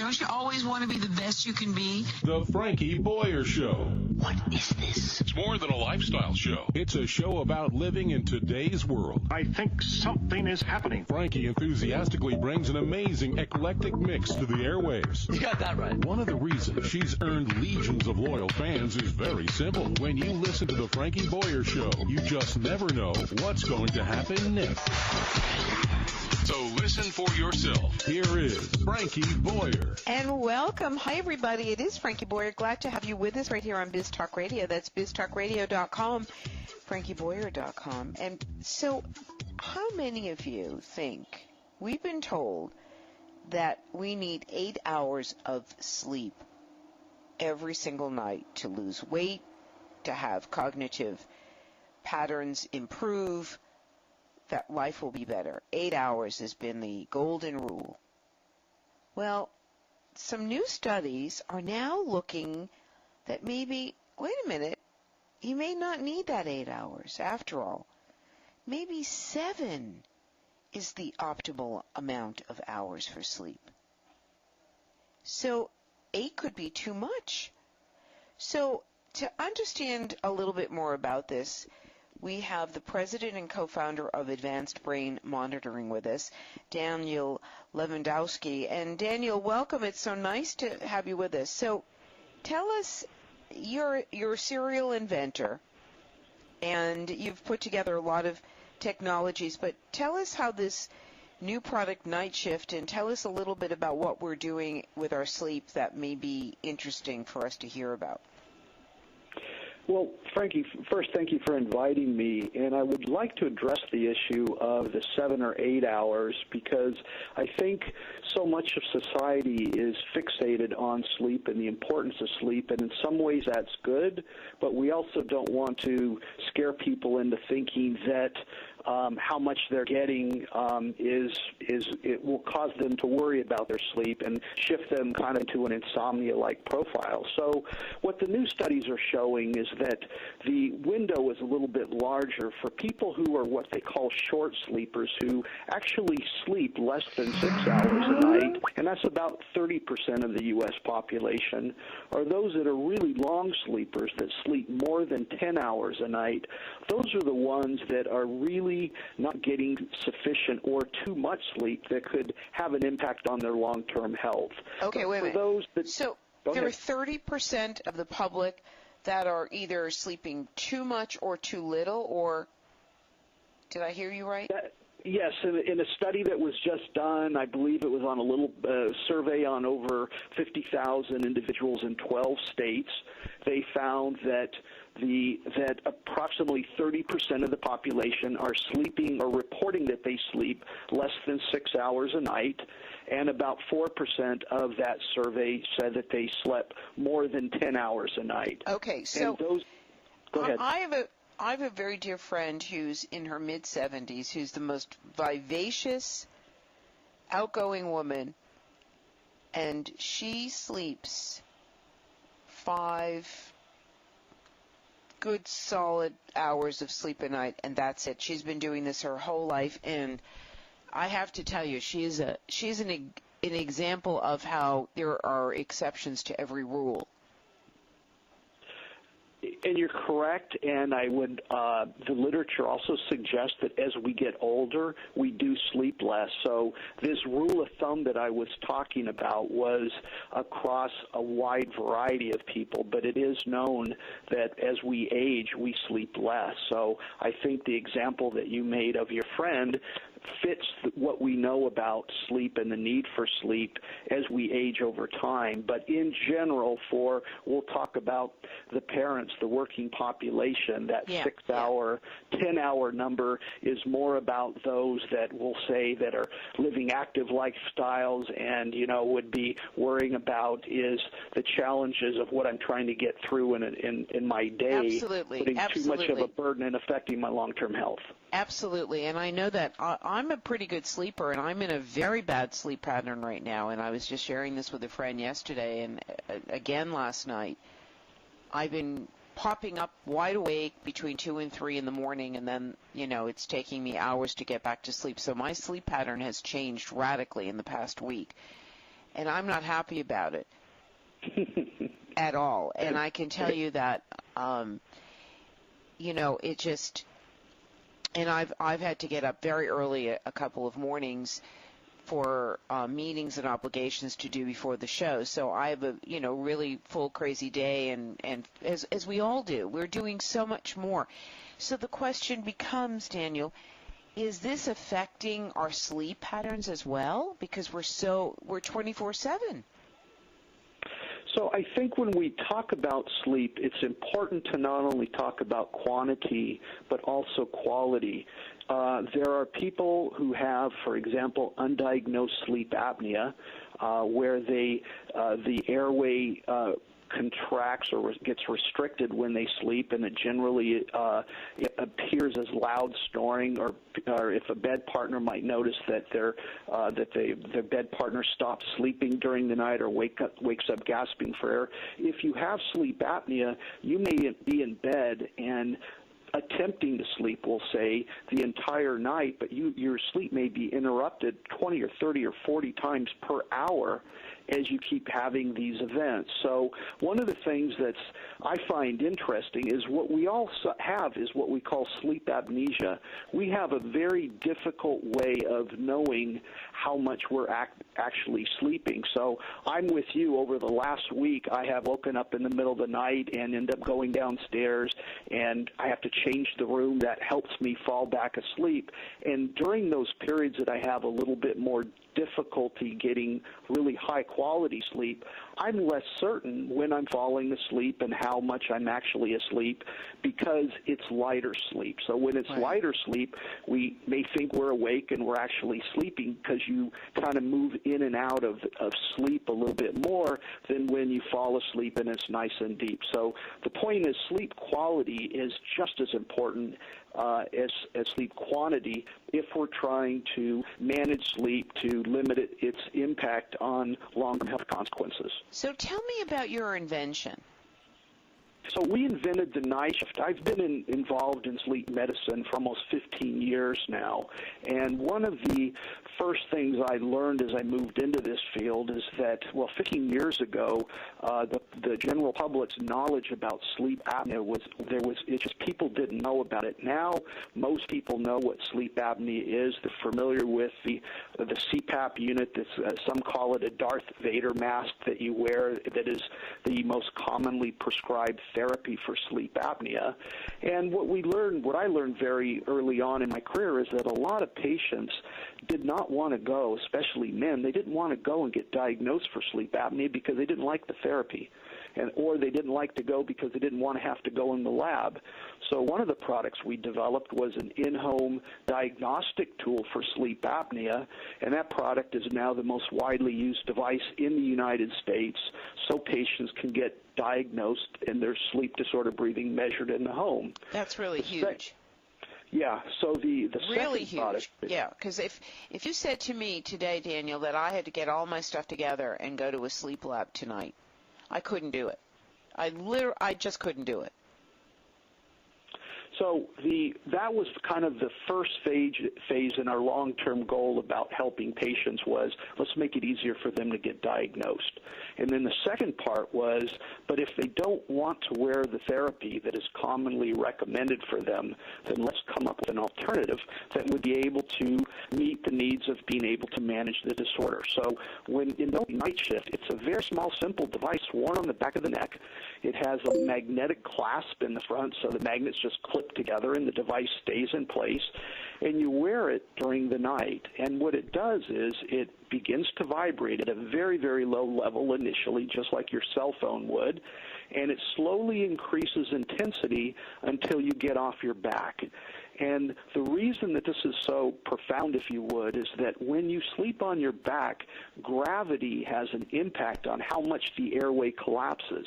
Don't you always want to be the best you can be? The Frankie Boyer Show. What is this? It's more than a lifestyle show. It's a show about living in today's world. I think something is happening. Frankie enthusiastically brings an amazing eclectic mix to the airwaves. You got that right. One of the reasons she's earned legions of loyal fans is very simple. When you listen to the Frankie Boyer Show, you just never know what's going to happen next. So listen for yourself. Here is Frankie Boyer. And welcome. Hi, everybody. It is Frankie Boyer. Glad to have you with us right here on Biz Talk Radio. That's biztalkradio.com, frankieboyer.com. And so how many of you think we've been told that we need 8 hours of sleep every single night to lose weight, to have cognitive patterns improve, that life will be better? 8 hours has been the golden rule. Well, some new studies are now looking that maybe, wait a minute, you may not need that 8 hours after all. Maybe 7 is the optimal amount of hours for sleep. So 8 could be too much. So to understand a little bit more about this, we have the president and co-founder of Advanced Brain Monitoring with us, Daniel Levendowski. And Daniel, welcome. It's so nice to have you with us. So tell us, you're a serial inventor, and you've put together a lot of technologies, but tell us how this new product, Night Shift, and tell us a little bit about what we're doing with our sleep that may be interesting for us to hear about. Well, Frankie, first, thank you for inviting me, and I would like to address the issue of the 7 or 8 hours, because I think so much of society is fixated on sleep and the importance of sleep, and in some ways that's good, but we also don't want to scare people into thinking that how much they're getting it will cause them to worry about their sleep and shift them kind of to an insomnia-like profile. So what the new studies are showing is that the window is a little bit larger for people who are what they call short sleepers, who actually sleep less than 6 hours a night, and that's about 30% of the U.S. population, or those that are really long sleepers that sleep more than 10 hours a night. Those are the ones that are really not getting sufficient or too much sleep that could have an impact on their long-term health. Okay, wait a minute. Those that, so there are 30% of the public that are either sleeping too much or too little, or did I hear you right? Yes, in a study that was just done, I believe it was on a little survey on over 50,000 individuals in 12 states, they found that approximately 30% of the population are sleeping or reporting that they sleep less than 6 hours a night, and about 4% of that survey said that they slept more than 10 hours a night. Okay, so go ahead. I have a very dear friend who's in her mid-70s, who's the most vivacious, outgoing woman, and she sleeps 5 good, solid hours of sleep a night, and that's it. She's been doing this her whole life, and I have to tell you, she's an example of how there are exceptions to every rule. And you're correct, and I would. The literature also suggests that as we get older, we do sleep less. So this rule of thumb that I was talking about was across a wide variety of people, but it is known that as we age, we sleep less. So I think the example that you made of your friend fits what we know about sleep and the need for sleep as we age over time. But in general, we'll talk about the parents, the working population, that 6-hour, 10-hour number is more about those that we'll say that are living active lifestyles and, would be worrying about is the challenges of what I'm trying to get through in my day. Absolutely. Putting too much of a burden and affecting my long-term health. Absolutely, and I know that I'm a pretty good sleeper, and I'm in a very bad sleep pattern right now, and I was just sharing this with a friend yesterday, and again last night. I've been popping up wide awake between 2 and 3 in the morning, and then, it's taking me hours to get back to sleep. So my sleep pattern has changed radically in the past week. and I'm not happy about it at all. And I can tell you that, it just, and I've had to get up very early a couple of mornings for meetings and obligations to do before the show. So I have a really full crazy day, and as we all do, we're doing so much more. So the question becomes, Daniel, is this affecting our sleep patterns as well? Because we're 24/7. So I think when we talk about sleep, it's important to not only talk about quantity, but also quality. There are people who have, for example, undiagnosed sleep apnea, where the airway contracts or gets restricted when they sleep, and it generally it appears as loud snoring, or if a bed partner might notice that their bed partner stops sleeping during the night or wakes up gasping for air. If you have sleep apnea, you may be in bed and attempting to sleep, we'll say, the entire night, but your sleep may be interrupted 20 or 30 or 40 times per hour as you keep having these events. So one of the things that I find interesting is what we all have is what we call sleep amnesia. We have a very difficult way of knowing how much we're actually sleeping. So I'm with you. Over the last week, I have woken up in the middle of the night and end up going downstairs, and I have to change the room. That helps me fall back asleep. And during those periods that I have a little bit more difficulty getting really high-quality sleep, I'm less certain when I'm falling asleep and how much I'm actually asleep, because it's lighter sleep. So when it's lighter sleep, we may think we're awake and we're actually sleeping, because you kind of move in and out of sleep a little bit more than when you fall asleep and it's nice and deep. So the point is, sleep quality is just as important as sleep quantity if we're trying to manage sleep to limit its impact on long-term health consequences. So tell me about your invention. So we invented the night shift. I've been involved in sleep medicine for almost 15 years now, and one of the first things I learned as I moved into this field is that, 15 years ago, the general public's knowledge about sleep apnea it's just people didn't know about it. Now most people know what sleep apnea is. They're familiar with the CPAP unit. Some call it a Darth Vader mask that you wear, that is the most commonly prescribed therapy for sleep apnea. And what I learned very early on in my career is that a lot of patients did not want to go, especially men. They didn't want to go and get diagnosed for sleep apnea because they didn't like the therapy, or they didn't like to go because they didn't want to have to go in the lab. So one of the products we developed was an in-home diagnostic tool for sleep apnea, and that product is now the most widely used device in the United States, so patients can get diagnosed and their sleep disorder breathing measured in the home. That's really huge. Yeah, so the really second huge. product. Yeah, because if you said to me today, Daniel, that I had to get all my stuff together and go to a sleep lab tonight, I couldn't do it. I just couldn't do it. So that was kind of the first phase in our long-term goal about helping patients was, let's make it easier for them to get diagnosed. And then the second part was, but if they don't want to wear the therapy that is commonly recommended for them, then let's come up with an alternative that would be able to meet the needs of being able to manage the disorder. So when in the night shift, it's a very small, simple device worn on the back of the neck. It has a magnetic clasp in the front, so the magnets just clip together and the device stays in place, and you wear it during the night. And what it does is it begins to vibrate at a very, very low level initially, just like your cell phone would, and it slowly increases intensity until you get off your back. And the reason that this is so profound, if you would, is that when you sleep on your back, gravity has an impact on how much the airway collapses.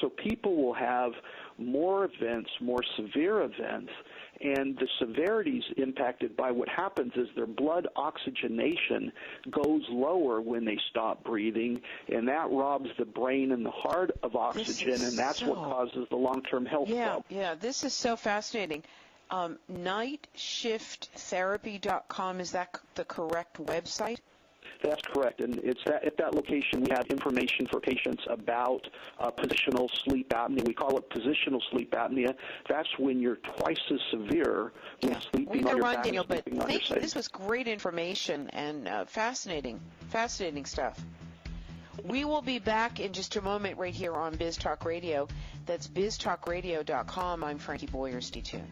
So people will have more events, more severe events, and the severity is impacted by what happens is their blood oxygenation goes lower when they stop breathing, and that robs the brain and the heart of oxygen, and that's what causes the long-term health problem. Yeah, this is so fascinating. NightshiftTherapy.com, is that the correct website? That's correct, and it's at that location we have information for patients about positional sleep apnea. We call it positional sleep apnea. That's when you're twice as severe when sleeping We on can your run, back. Daniel, but sleeping on thank your you. This was great information and fascinating stuff. We will be back in just a moment right here on Biz Talk Radio. That's biztalkradio.com. I'm Frankie Boyer. Stay tuned.